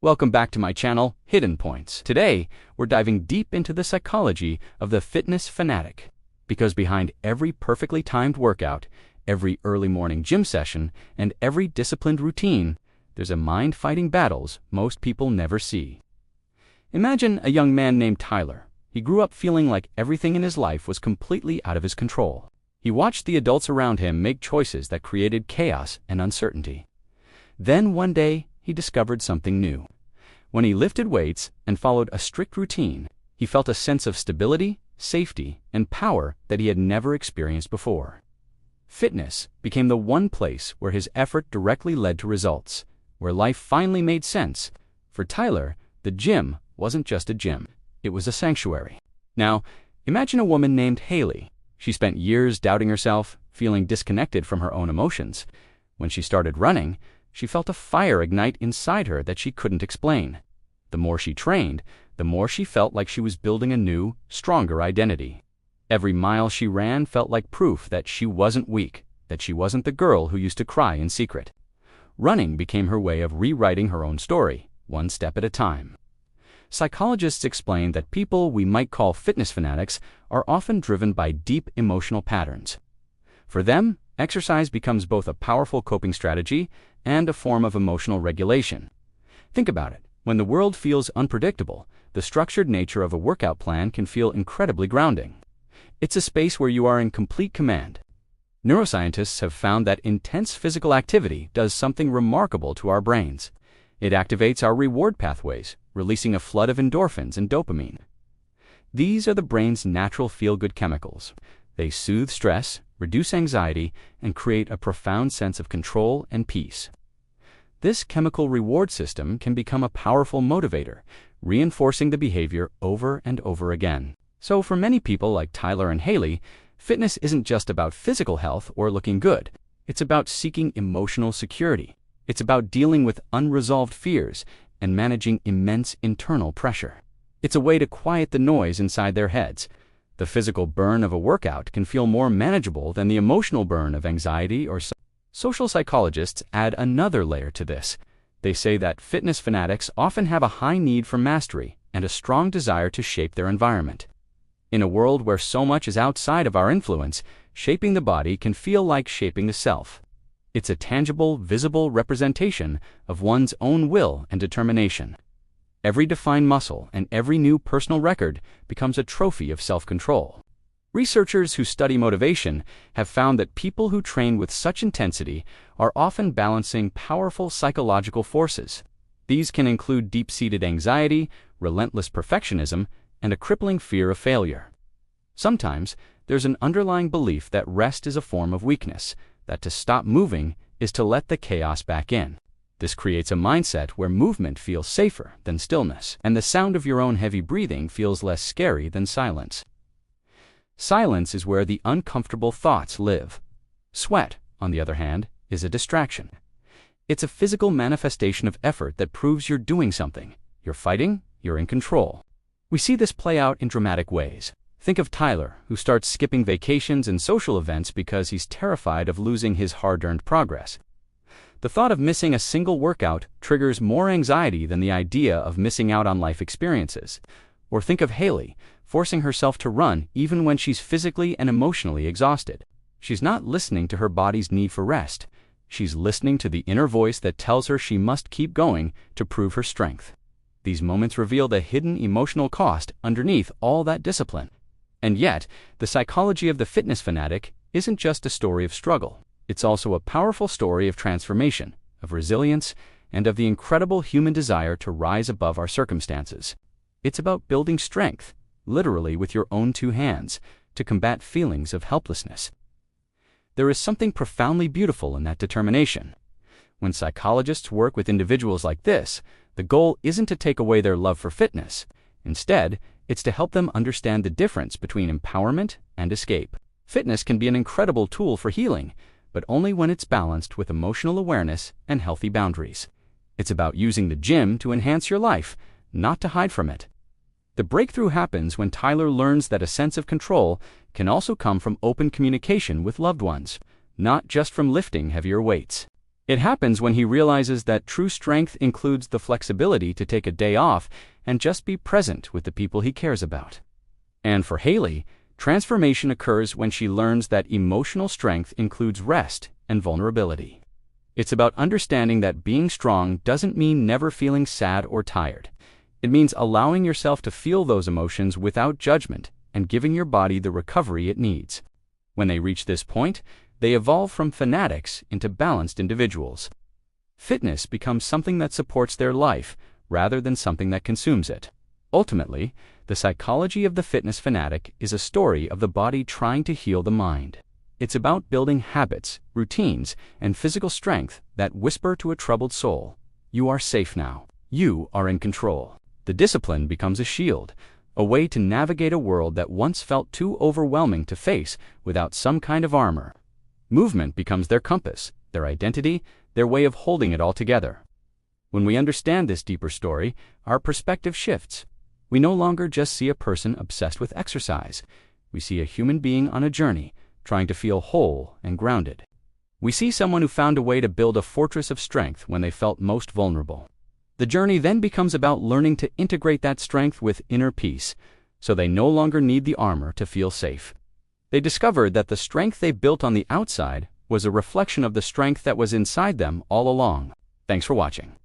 Welcome back to my channel, Hidden Points. Today, we're diving deep into the psychology of the fitness fanatic. Because behind every perfectly timed workout, every early morning gym session, and every disciplined routine, there's a mind fighting battles most people never see. Imagine a young man named Tyler. He grew up feeling like everything in his life was completely out of his control. He watched the adults around him make choices that created chaos and uncertainty. Then one day, he discovered something new. When he lifted weights and followed a strict routine, he felt a sense of stability, safety, and power that he had never experienced before. Fitness became the one place where his effort directly led to results, where life finally made sense. For Tyler, the gym wasn't just a gym, it was a sanctuary. Now, imagine a woman named Haley. She spent years doubting herself, feeling disconnected from her own emotions. When she started running, she felt a fire ignite inside her that she couldn't explain. The more she trained, the more she felt like she was building a new, stronger identity. Every mile she ran felt like proof that she wasn't weak, that she wasn't the girl who used to cry in secret. Running became her way of rewriting her own story, one step at a time. Psychologists explain that people we might call fitness fanatics are often driven by deep emotional patterns. For them, exercise becomes both a powerful coping strategy and a form of emotional regulation. Think about it. When the world feels unpredictable, the structured nature of a workout plan can feel incredibly grounding. It's a space where you are in complete command. Neuroscientists have found that intense physical activity does something remarkable to our brains. It activates our reward pathways, releasing a flood of endorphins and dopamine. These are the brain's natural feel-good chemicals. They soothe stress, reduce anxiety, and create a profound sense of control and peace. This chemical reward system can become a powerful motivator, reinforcing the behavior over and over again. So for many people like Tyler and Haley, fitness isn't just about physical health or looking good. It's about seeking emotional security. It's about dealing with unresolved fears and managing immense internal pressure. It's a way to quiet the noise inside their heads. The physical burn of a workout can feel more manageable than the emotional burn of anxiety or social psychologists add another layer to this. They say that fitness fanatics often have a high need for mastery and a strong desire to shape their environment. In a world where so much is outside of our influence, shaping the body can feel like shaping the self. It's a tangible, visible representation of one's own will and determination. Every defined muscle and every new personal record becomes a trophy of self-control. Researchers who study motivation have found that people who train with such intensity are often balancing powerful psychological forces. These can include deep-seated anxiety, relentless perfectionism, and a crippling fear of failure. Sometimes, there's an underlying belief that rest is a form of weakness, that to stop moving is to let the chaos back in. This creates a mindset where movement feels safer than stillness, and the sound of your own heavy breathing feels less scary than silence. Silence is where the uncomfortable thoughts live. Sweat, on the other hand, is a distraction. It's a physical manifestation of effort that proves you're doing something. You're fighting, you're in control. We see this play out in dramatic ways. Think of Tyler, who starts skipping vacations and social events because he's terrified of losing his hard-earned progress. The thought of missing a single workout triggers more anxiety than the idea of missing out on life experiences. Or think of Haley, forcing herself to run even when she's physically and emotionally exhausted. She's not listening to her body's need for rest. She's listening to the inner voice that tells her she must keep going to prove her strength. These moments reveal the hidden emotional cost underneath all that discipline. And yet, the psychology of the fitness fanatic isn't just a story of struggle. It's also a powerful story of transformation, of resilience, and of the incredible human desire to rise above our circumstances. It's about building strength, literally with your own two hands, to combat feelings of helplessness. There is something profoundly beautiful in that determination. When psychologists work with individuals like this, the goal isn't to take away their love for fitness. Instead, it's to help them understand the difference between empowerment and escape. Fitness can be an incredible tool for healing, but only when it's balanced with emotional awareness and healthy boundaries. It's about using the gym to enhance your life, not to hide from it. The breakthrough happens when Tyler learns that a sense of control can also come from open communication with loved ones, not just from lifting heavier weights. It happens when he realizes that true strength includes the flexibility to take a day off and just be present with the people he cares about. And for Haley, transformation occurs when she learns that emotional strength includes rest and vulnerability. It's about understanding that being strong doesn't mean never feeling sad or tired. It means allowing yourself to feel those emotions without judgment and giving your body the recovery it needs. When they reach this point, they evolve from fanatics into balanced individuals. Fitness becomes something that supports their life rather than something that consumes it. Ultimately, the psychology of the fitness fanatic is a story of the body trying to heal the mind. It's about building habits, routines, and physical strength that whisper to a troubled soul, "You are safe now. You are in control." The discipline becomes a shield, a way to navigate a world that once felt too overwhelming to face without some kind of armor. Movement becomes their compass, their identity, their way of holding it all together. When we understand this deeper story, our perspective shifts. We no longer just see a person obsessed with exercise. We see a human being on a journey, trying to feel whole and grounded. We see someone who found a way to build a fortress of strength when they felt most vulnerable. The journey then becomes about learning to integrate that strength with inner peace, so they no longer need the armor to feel safe. They discovered that the strength they built on the outside was a reflection of the strength that was inside them all along. Thanks for watching.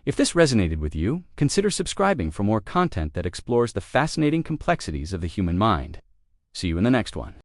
If this resonated with you, consider subscribing for more content that explores the fascinating complexities of the human mind. See you in the next one.